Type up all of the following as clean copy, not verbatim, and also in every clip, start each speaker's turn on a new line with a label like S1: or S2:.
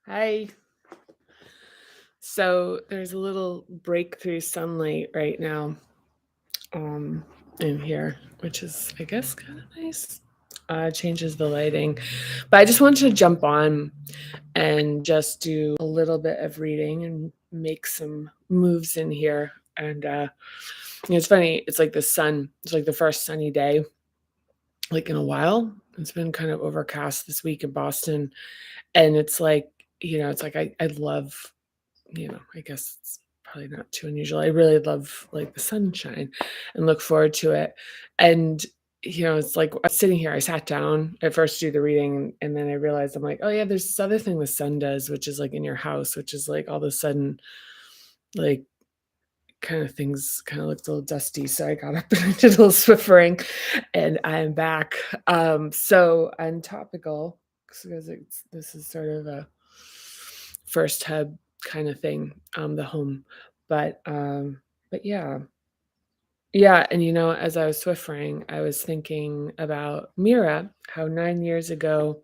S1: Hi. So there's a little breakthrough sunlight right now, um, in here, which is, I guess, kind of nice. Changes the lighting. But I just wanted to jump on and just do a little bit of reading and make some moves in here. And it's funny, it's like the sun, it's like the first sunny day, like in a while. It's been kind of overcast this week in Boston. And it's like, it's like I love I guess it's probably not too unusual. I really love like the sunshine and look forward to it. And it's like I was sitting here, I sat down at first to do the reading, and then I realized I'm like, oh yeah, there's this other thing the sun does, which is like in your house, which is like all of a sudden, like kind of things kind of looked a little dusty. So I got up and I did a little swiffering and I'm back. So I'm topical because this is sort of a first hub kind of thing, the home. But yeah. Yeah, and as I was swiffering, I was thinking about Mira, how 9 years ago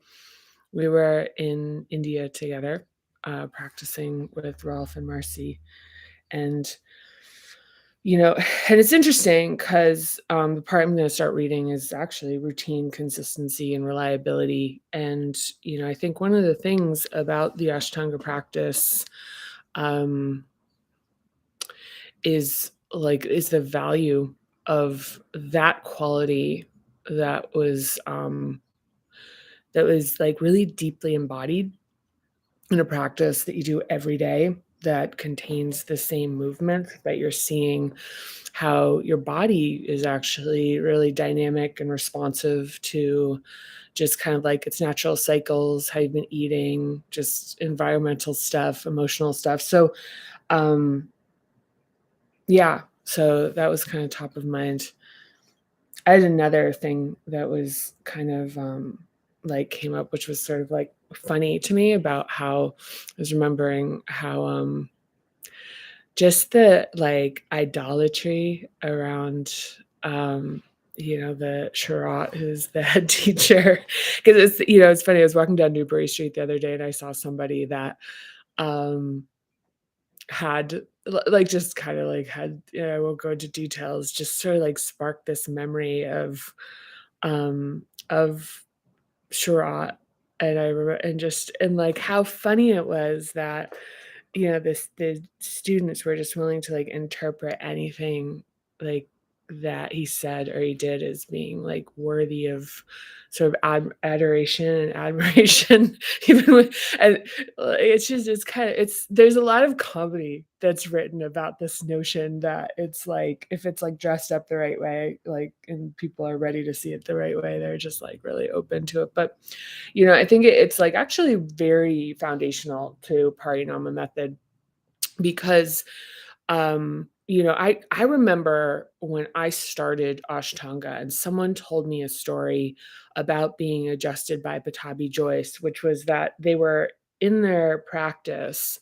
S1: we were in India together, practicing with Rolf and Marcy. And and it's interesting because the part I'm going to start reading is actually routine, consistency, and reliability. And I think one of the things about the Ashtanga practice um, is the value of that quality that was like really deeply embodied in a practice that you do every day that contains the same movement, that you're seeing how your body is actually really dynamic and responsive to just kind of like its natural cycles, how you've been eating, just environmental stuff, emotional stuff. So um yeah, so that was kind of top of mind. I had another thing that was kind of like came up, which was sort of like funny to me about how I was remembering how just the like idolatry around the Sharat, who's the head teacher. Because it's funny. I was walking down Newbury Street the other day and I saw somebody that um had like just kind of like had I won't go into details, just sort of like sparked this memory of Sharat. And I remember and like how funny it was that the students were just willing to like interpret anything like that he said or he did as being like worthy of sort of adoration and admiration. Even with and it's kind of it's there's a lot of comedy that's written about this notion that it's like if it's like dressed up the right way, like, and people are ready to see it the right way, they're just like really open to it. But I think it's like actually very foundational to Parinama method because I remember when I started Ashtanga and someone told me a story about being adjusted by Patabi Joyce, which was that they were in their practice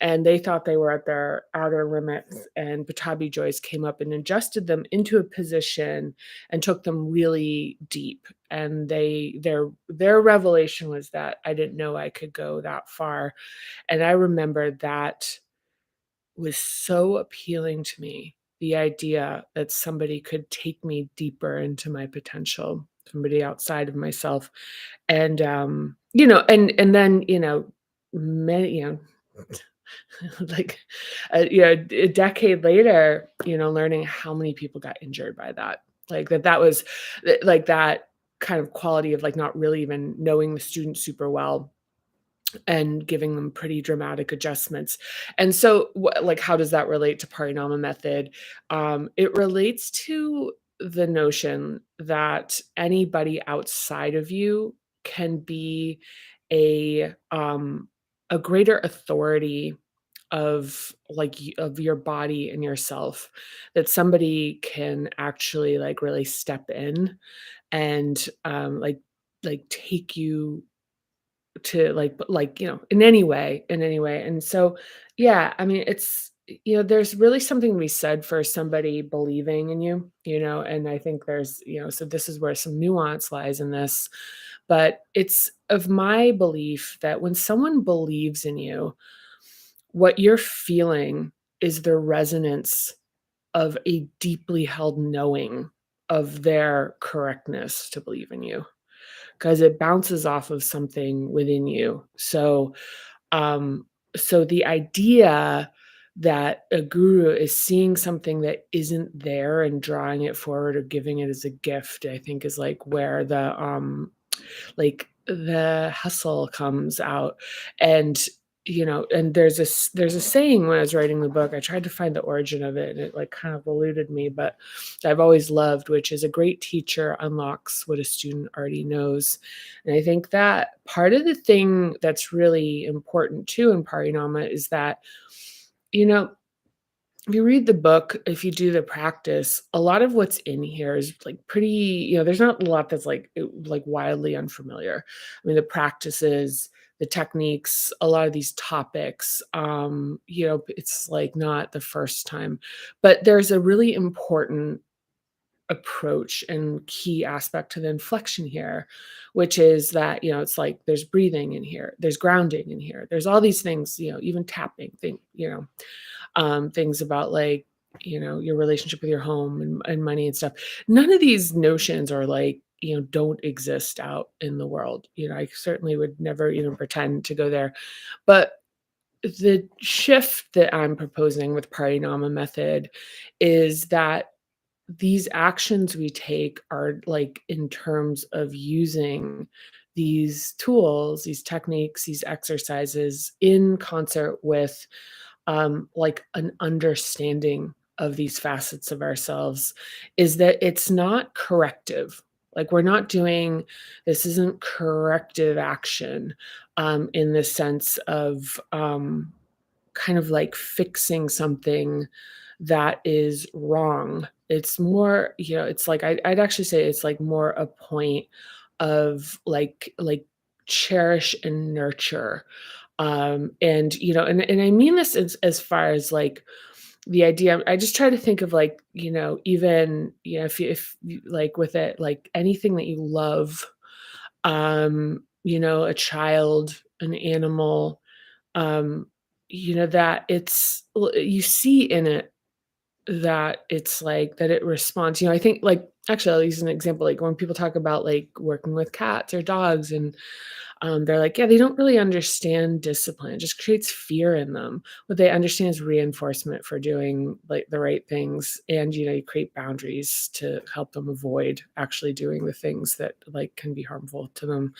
S1: and they thought they were at their outer limits, and Patabi Joyce came up and adjusted them into a position and took them really deep. And their revelation was that I didn't know I could go that far. And I remember that was so appealing to me, the idea that somebody could take me deeper into my potential, somebody outside of myself. And and then many like a decade later, learning how many people got injured by that, like that was like that kind of quality of like not really even knowing the student super well and giving them pretty dramatic adjustments. And so, like, how does that relate to Parinama method? It relates to the notion that anybody outside of you can be a um, a greater authority of of your body and yourself, that somebody can actually like really step in and like take you to like in any way. And so yeah, I mean there's really something to be said for somebody believing in you, and I think so this is where some nuance lies in this. But it's of my belief that when someone believes in you, what you're feeling is the resonance of a deeply held knowing of their correctness to believe in you, because it bounces off of something within you. Um, so the idea that a guru is seeing something that isn't there and drawing it forward or giving it as a gift, I think is like where the hustle comes out. And and there's a saying when I was writing the book. I tried to find the origin of it, and it like kind of eluded me, but I've always loved, which is a great teacher unlocks what a student already knows. And I think that part of the thing that's really important too in Parinama is that, you know if you read the book, if you do the practice, a lot of what's in here is like pretty, there's not a lot that's like wildly unfamiliar. I mean, the practices, the techniques, a lot of these topics, it's like not the first time, but there's a really important approach and key aspect to the inflection here, which is that, it's like there's breathing in here, there's grounding in here, there's all these things, even tapping things about like, your relationship with your home and money and stuff. None of these notions are like, don't exist out in the world. I certainly would never even pretend to go there. But the shift that I'm proposing with Parinama method is that these actions we take are like in terms of using these tools, these techniques, these exercises in concert with like an understanding of these facets of ourselves, is that it's not corrective. Like we're not doing this isn't corrective action in the sense of kind of like fixing something that is wrong. It's more, it's like I'd actually say it's like more a point of like cherish and nurture. And and I mean this as far as like the idea. I just try to think of like, even, if you like with it, like anything that you love, a child, an animal, um, that you see in it that it's like that it responds. I think like actually I'll use an example, like when people talk about like working with cats or dogs, and they're like, yeah, they don't really understand discipline. It just creates fear in them. What they understand is reinforcement for doing like the right things. And, you create boundaries to help them avoid actually doing the things that like can be harmful to them.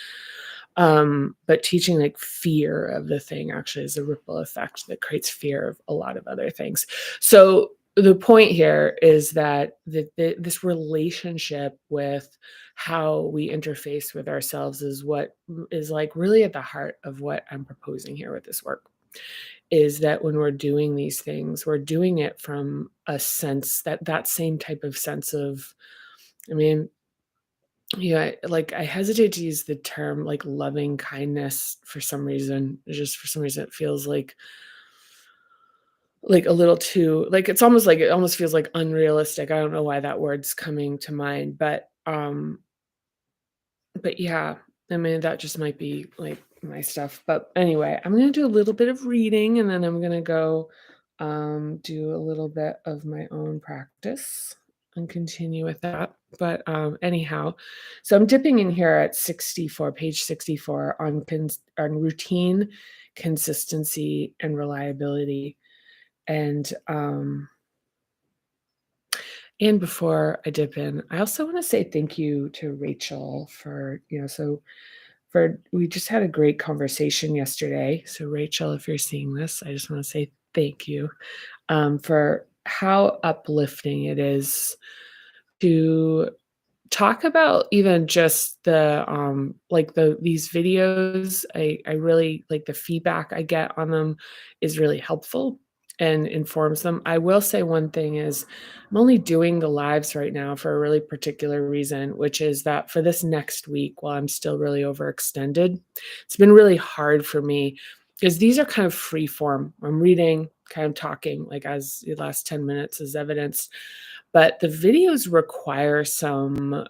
S1: But teaching like fear of the thing actually is a ripple effect that creates fear of a lot of other things. So the point here is that this relationship with how we interface with ourselves is what is like really at the heart of what I'm proposing here with this work, is that when we're doing these things, we're doing it from a sense that same type of sense of, I mean, like I hesitate to use the term like loving kindness for some reason. Just for some reason, it feels like a little too like it's almost like it almost feels like unrealistic. I don't know why that word's coming to mind, but yeah, I mean, that just might be like my stuff. But anyway, I'm gonna do a little bit of reading, and then I'm gonna go do a little bit of my own practice and continue with that. But anyhow, so I'm dipping in here at 64, page 64 on routine, consistency, and reliability. And before I dip in, I also want to say thank you to Rachel for, we just had a great conversation yesterday. So Rachel, if you're seeing this, I just want to say thank you for how uplifting it is to talk about even just these videos. I really like the feedback I get on them is really helpful and informs them. I will say one thing is I'm only doing the lives right now for a really particular reason, which is that for this next week, while I'm still really overextended, it's been really hard for me because these are kind of free form. I'm reading, kind of talking, like as the last 10 minutes is evidenced. But the videos require some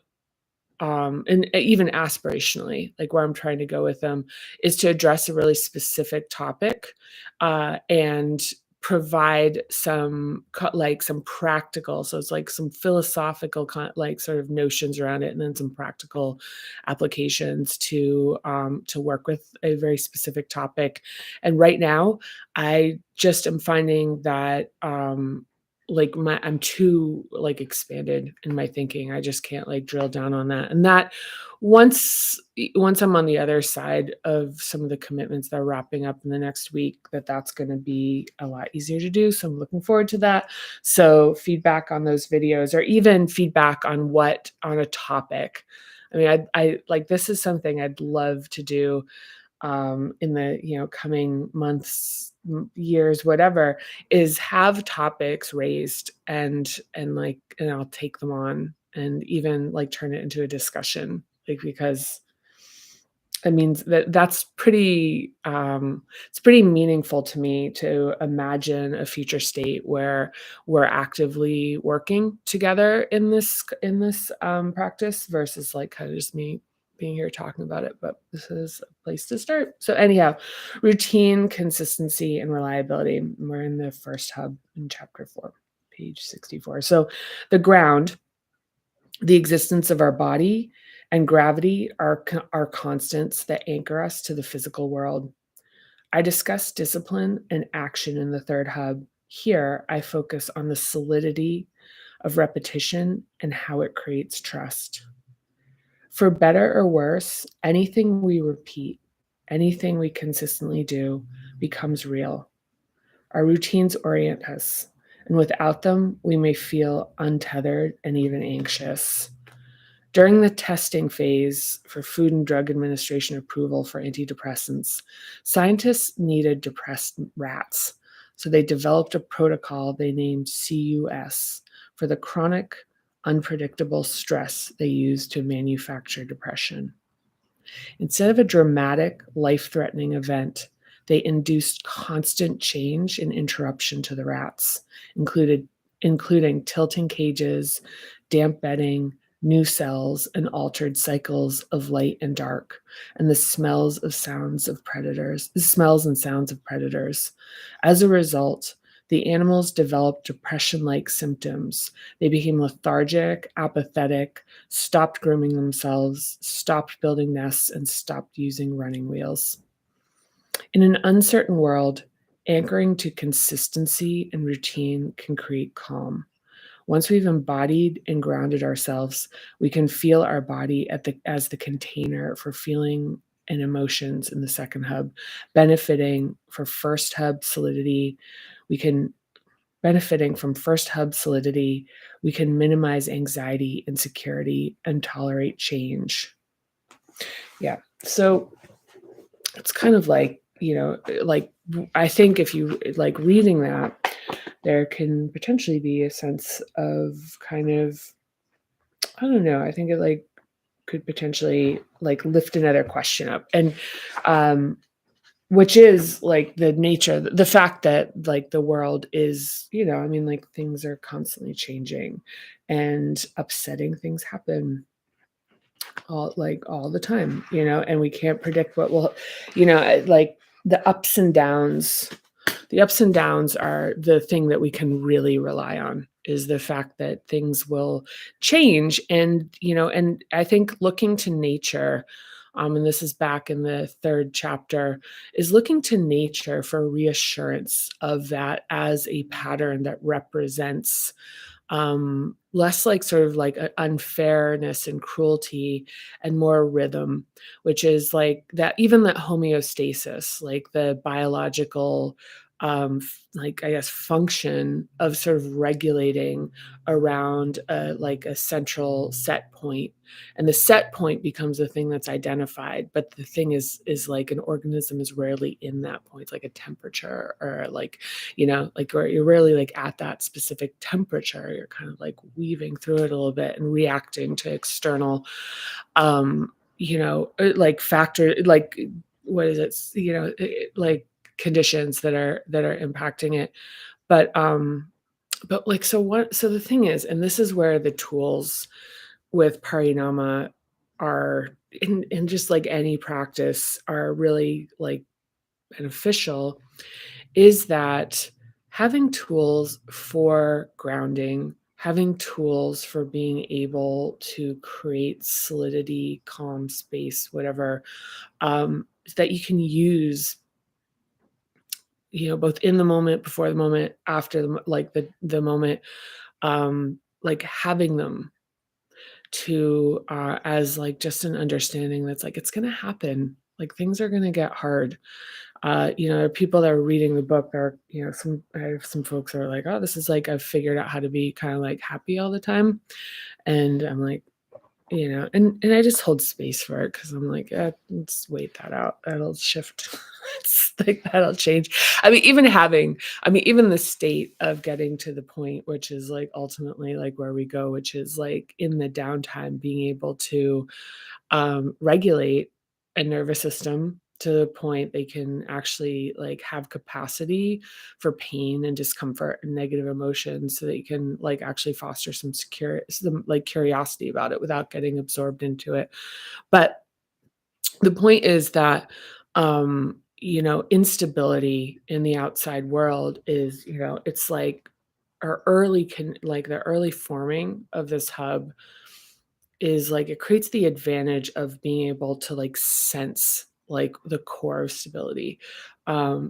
S1: and even aspirationally, like where I'm trying to go with them is to address a really specific topic, and provide some like some practical, so it's like some philosophical like sort of notions around it, and then some practical applications to work with a very specific topic. And right now, I just am finding that like I'm too like expanded in my thinking. I just can't like drill down on that. And that once I'm on the other side of some of the commitments that are wrapping up in the next week, that's going to be a lot easier to do. So I'm looking forward to that. So feedback on those videos, or even feedback on a topic. I mean, I like, this is something I'd love to do in the coming months, years, whatever, is have topics raised, and I'll take them on and even like turn it into a discussion, like, because it means that's pretty it's pretty meaningful to me to imagine a future state where we're actively working together in this practice, versus like kind of just me being here talking about it. But this is a place to start. So anyhow, routine, consistency, and reliability. We're in the first hub in chapter 4, page 64. So the ground, the existence of our body, and gravity are constants that anchor us to the physical world. I discuss discipline and action in the third hub. Here, I focus on the solidity of repetition and how it creates trust. For better or worse, anything we repeat, anything we consistently do, becomes real. Our routines orient us, and without them, we may feel untethered and even anxious. During the testing phase for Food and Drug Administration approval for antidepressants, scientists needed depressed rats, so they developed a protocol they named CUS for the chronic, unpredictable stress they used to manufacture depression. Instead of a dramatic, life-threatening event, they induced constant change and interruption to the rats, including tilting cages, damp bedding, new cells, and altered cycles of light and dark, and the smells and sounds of predators. As a result, the animals developed depression-like symptoms. They became lethargic, apathetic, stopped grooming themselves, stopped building nests, and stopped using running wheels. In an uncertain world, anchoring to consistency and routine can create calm. Once we've embodied and grounded ourselves, we can feel our body as the container for feeling and emotions in the second hub, benefiting from first hub solidity. We can minimize anxiety, insecurity, and tolerate change. Yeah. So it's kind of like, like, I think if you like reading that, there can potentially be a sense of kind of, I don't know, I think it like could potentially like lift another question up. And which is like the fact that like the world is, I mean, like things are constantly changing and upsetting things happen all the time, and we can't predict what will, like the ups and downs. The ups and downs are the thing that we can really rely on, is the fact that things will change. And I think looking to nature, and this is back in the third chapter, is looking to nature for reassurance of that as a pattern that represents less like sort of like unfairness and cruelty, and more rhythm, which is like that, even that homeostasis, like the biological like, I guess, function of sort of regulating around like a central set point. And the set point becomes the thing that's identified, but the thing is like an organism is rarely in that point. It's like a temperature, or like, like where you're rarely like at that specific temperature. You're kind of like weaving through it a little bit and reacting to external like factor, like, what is it, like conditions that are impacting it. But like, so the thing is, and this is where the tools with Parinama are in just like any practice are really like beneficial, is that having tools for grounding, having tools for being able to create solidity, calm space, whatever, that you can use, both in the moment, before the moment, after the moment, like having them to as like just an understanding that's like it's gonna happen. Like things are gonna get hard. People that are reading the book are, I have some folks that are like, oh, this is like I've figured out how to be kind of like happy all the time. And I'm like, and I just hold space for it because I'm like, let's wait that out. That'll shift. It's like that'll change. Even the state of getting to the point, which is like ultimately like where we go, which is like in the downtime, being able to regulate a nervous system to the point they can actually like have capacity for pain and discomfort and negative emotions so that you can like actually foster some like curiosity about it without getting absorbed into it. But the point is that instability in the outside world is, it's like the early forming of this hub is like it creates the advantage of being able to like sense like the core of stability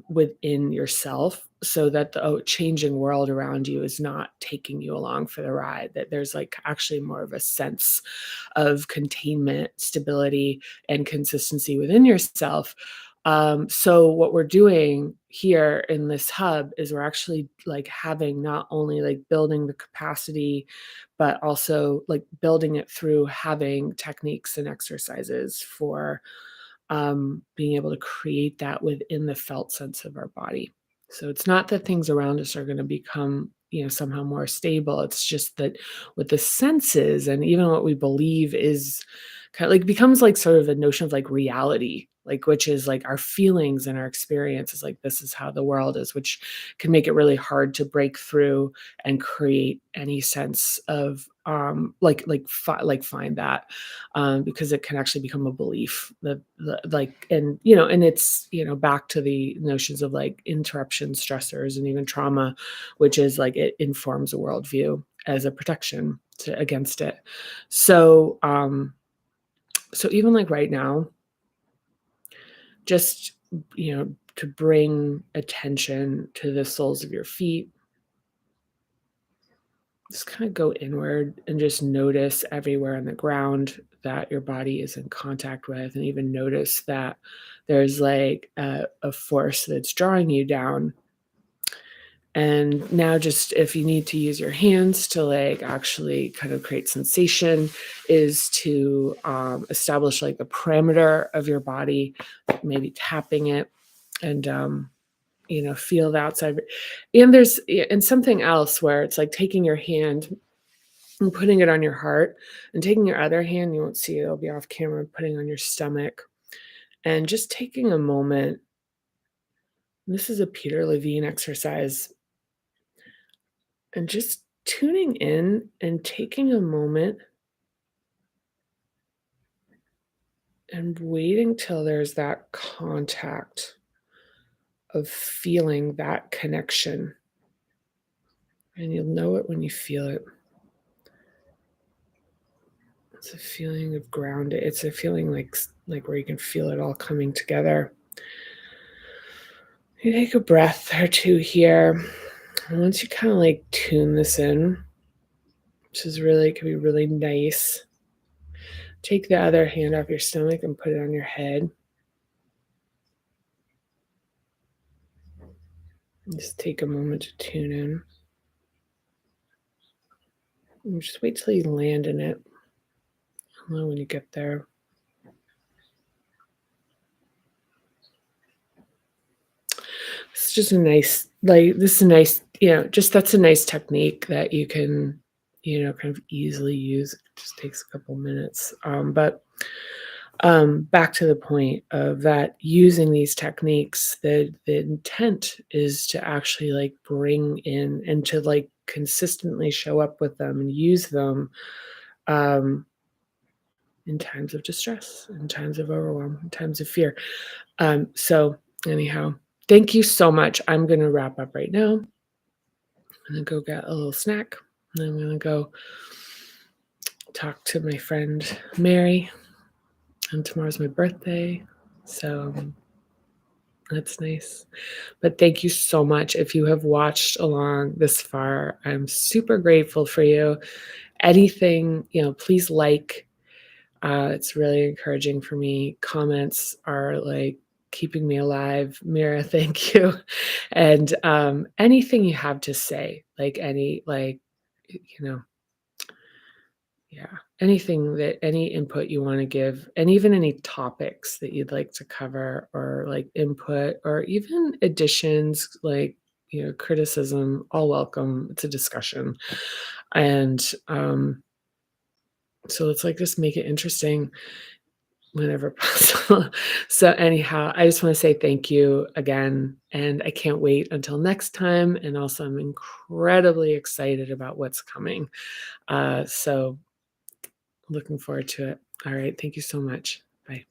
S1: within yourself, so that the changing world around you is not taking you along for the ride, that there's like actually more of a sense of containment, stability, and consistency within yourself. So what we're doing here in this hub is we're actually like having not only like building the capacity, but also like building it through having techniques and exercises for being able to create that within the felt sense of our body. So it's not that things around us are going to become, somehow more stable. It's just that with the senses and even what we believe is kind of like becomes like sort of a notion of like reality, like which is like our feelings and our experiences, like this is how the world is, which can make it really hard to break through and create any sense of find that, because it can actually become a belief that like, and it's, back to the notions of like interruption stressors and even trauma, which is like it informs a worldview as a protection against it. So even like right now, just, to bring attention to the soles of your feet, just kind of go inward and just notice everywhere on the ground that your body is in contact with, and even notice that there's like a force that's drawing you down. And now just if you need to use your hands to like actually kind of create sensation, is to establish like the parameter of your body, maybe tapping it, and feel the outside. And something else where it's like taking your hand and putting it on your heart, and taking your other hand, you won't see it, it'll be off camera, putting on your stomach, and just taking a moment. This is a Peter Levine exercise, and just tuning in and taking a moment and waiting till there's that contact of feeling that connection. And you'll know it when you feel it. It's a feeling of grounded. It's a feeling like where you can feel it all coming together. You take a breath or two here. And once you kind of like tune this in, which is really, can be really nice, take the other hand off your stomach and put it on your head. And just take a moment to tune in. And just wait till you land in it. I'll know when you get there. It's just a nice, that's a nice technique that you can, kind of easily use. It just takes a couple minutes. But Back to the point of that using these techniques, the intent is to actually, like, bring in and to, like, consistently show up with them and use them, um, in times of distress, in times of overwhelm, in times of fear. So anyhow, thank you so much. I'm gonna wrap up right now. I'm gonna go get a little snack, and I'm gonna go talk to my friend Mary, and tomorrow's my birthday, so that's nice. But thank you so much. If you have watched along this far, I'm super grateful for you. Anything, please like. It's really encouraging for me. Comments are like keeping me alive. Mira, thank you. And anything you have to say, like you know, yeah, anything that any input you want to give, and even any topics that you'd like to cover, or like input, or even additions, like, criticism, all welcome. It's a discussion. And so let's like just make it interesting whenever possible. So anyhow, I just want to say thank you again, and I can't wait until next time. And also, I'm incredibly excited about what's coming. So looking forward to it. All right. Thank you so much. Bye.